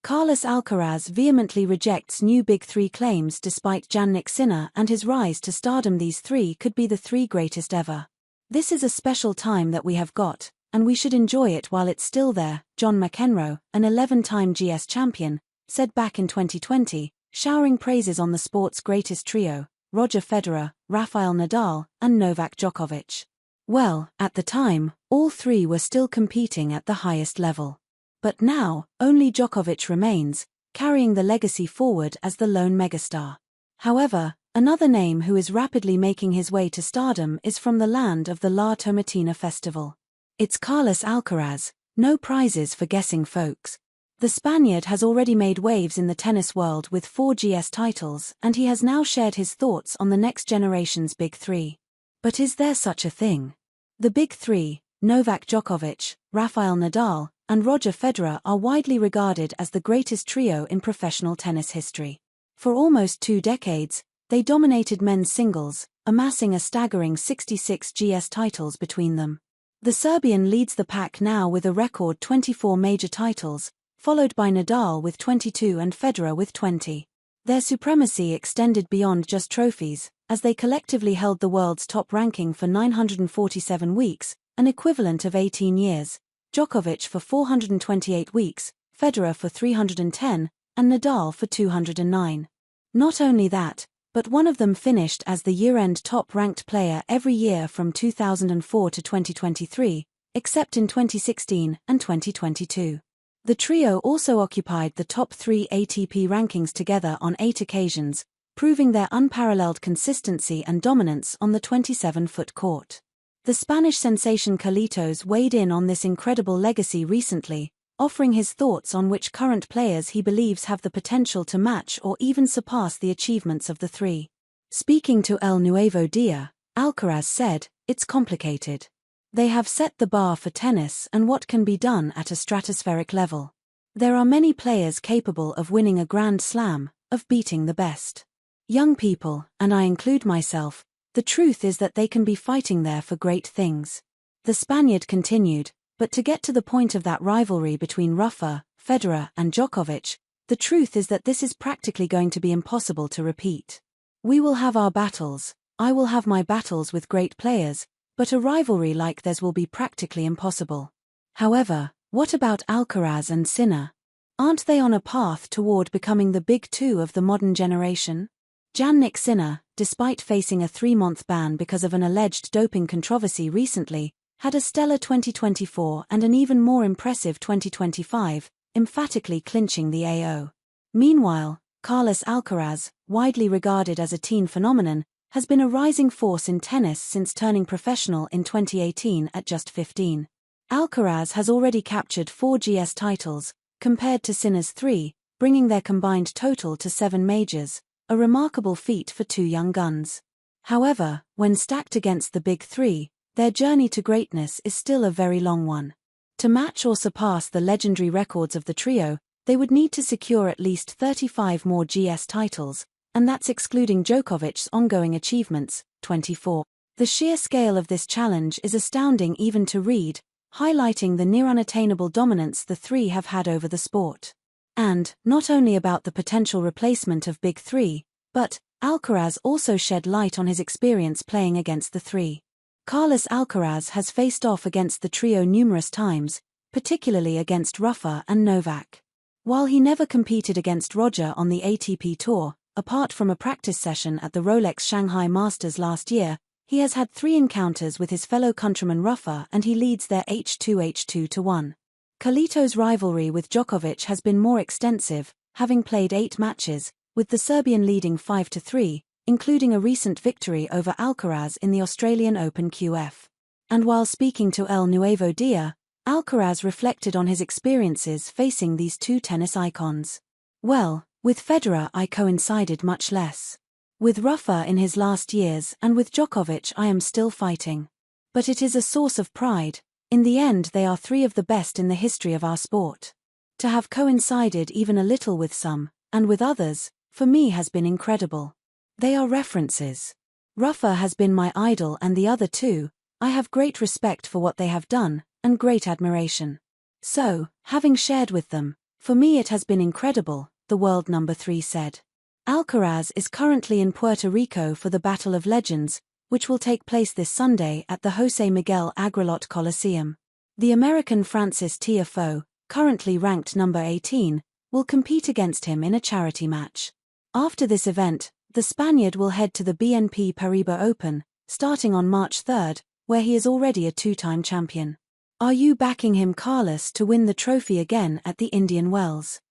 Carlos Alcaraz vehemently rejects new Big Three claims despite Jannik Sinner and his rise to stardom. These three could be the three greatest ever. This is a special time that we have got, and we should enjoy it while it's still there, John McEnroe, an 11-time GS champion, said back in 2020, showering praises on the sport's greatest trio, Roger Federer, Rafael Nadal, and Novak Djokovic. Well, at the time, all three were still competing at the highest level. But now, only Djokovic remains, carrying the legacy forward as the lone megastar. However, another name who is rapidly making his way to stardom is from the land of the La Tomatina festival. It's Carlos Alcaraz, no prizes for guessing folks. The Spaniard has already made waves in the tennis world with 4 GS titles, and he has now shared his thoughts on the next generation's Big Three. But is there such a thing? The Big Three, Novak Djokovic, Rafael Nadal, and Roger Federer, are widely regarded as the greatest trio in professional tennis history. For almost 2 decades, they dominated men's singles, amassing a staggering 66 GS titles between them. The Serbian leads the pack now with a record 24 major titles, followed by Nadal with 22 and Federer with 20. Their supremacy extended beyond just trophies, as they collectively held the world's top ranking for 947 weeks, an equivalent of 18 years. Djokovic for 428 weeks, Federer for 310, and Nadal for 209. Not only that, but one of them finished as the year-end top-ranked player every year from 2004 to 2023, except in 2016 and 2022. The trio also occupied the top 3 ATP rankings together on 8 occasions, proving their unparalleled consistency and dominance on the 27-foot court. The Spanish sensation Carlitos weighed in on this incredible legacy recently, offering his thoughts on which current players he believes have the potential to match or even surpass the achievements of the three. Speaking to El Nuevo Dia, Alcaraz said, "It's complicated. They have set the bar for tennis and what can be done at a stratospheric level. There are many players capable of winning a Grand Slam, of beating the best. Young people, and I include myself, the truth is that they can be fighting there for great things." The Spaniard continued, "But to get to the point of that rivalry between Rafa, Federer, and Djokovic, the truth is that this is practically going to be impossible to repeat. We will have our battles, I will have my battles with great players, but a rivalry like theirs will be practically impossible. However, what about Alcaraz and Sinner? Aren't they on a path toward becoming the big two of the modern generation?" Jannik Sinner, despite facing a 3-month ban because of an alleged doping controversy recently, had a stellar 2024 and an even more impressive 2025, emphatically clinching the AO. Meanwhile, Carlos Alcaraz, widely regarded as a teen phenomenon, has been a rising force in tennis since turning professional in 2018 at just 15. Alcaraz has already captured 4 GS titles, compared to Sinner's 3, bringing their combined total to 7 majors, a remarkable feat for 2 young guns. However, when stacked against the Big Three, their journey to greatness is still a very long one. To match or surpass the legendary records of the trio, they would need to secure at least 35 more GS titles, and that's excluding Djokovic's ongoing achievements, 24. The sheer scale of this challenge is astounding even to read, highlighting the near-unattainable dominance the three have had over the sport. And, not only about the potential replacement of Big Three, but Alcaraz also shed light on his experience playing against the three. Carlos Alcaraz has faced off against the trio numerous times, particularly against Rafa and Novak. While he never competed against Roger on the ATP Tour, apart from a practice session at the Rolex Shanghai Masters last year, he has had 3 encounters with his fellow countryman Rafa and he leads their H2-1. Carlitos' rivalry with Djokovic has been more extensive, having played 8 matches, with the Serbian leading 5-3, including a recent victory over Alcaraz in the Australian Open QF. And while speaking to El Nuevo Dia, Alcaraz reflected on his experiences facing these 2 tennis icons. "Well, with Federer I coincided much less. With Rafa in his last years and with Djokovic I am still fighting. But it is a source of pride. In the end they are 3 of the best in the history of our sport. To have coincided even a little with some, and with others, for me has been incredible. They are references. Rafa has been my idol and the other 2, I have great respect for what they have done, and great admiration. So, having shared with them, "For me it has been incredible," the world number 3 said. Alcaraz is currently in Puerto Rico for the Battle of Legends, which will take place this Sunday at the José Miguel Agrelot Coliseum. The American Frances Tiafoe, currently ranked number 18, will compete against him in a charity match. After this event, the Spaniard will head to the BNP Paribas Open, starting on March 3, where he is already a two-time champion. Are you backing him, Carlos, to win the trophy again at the Indian Wells?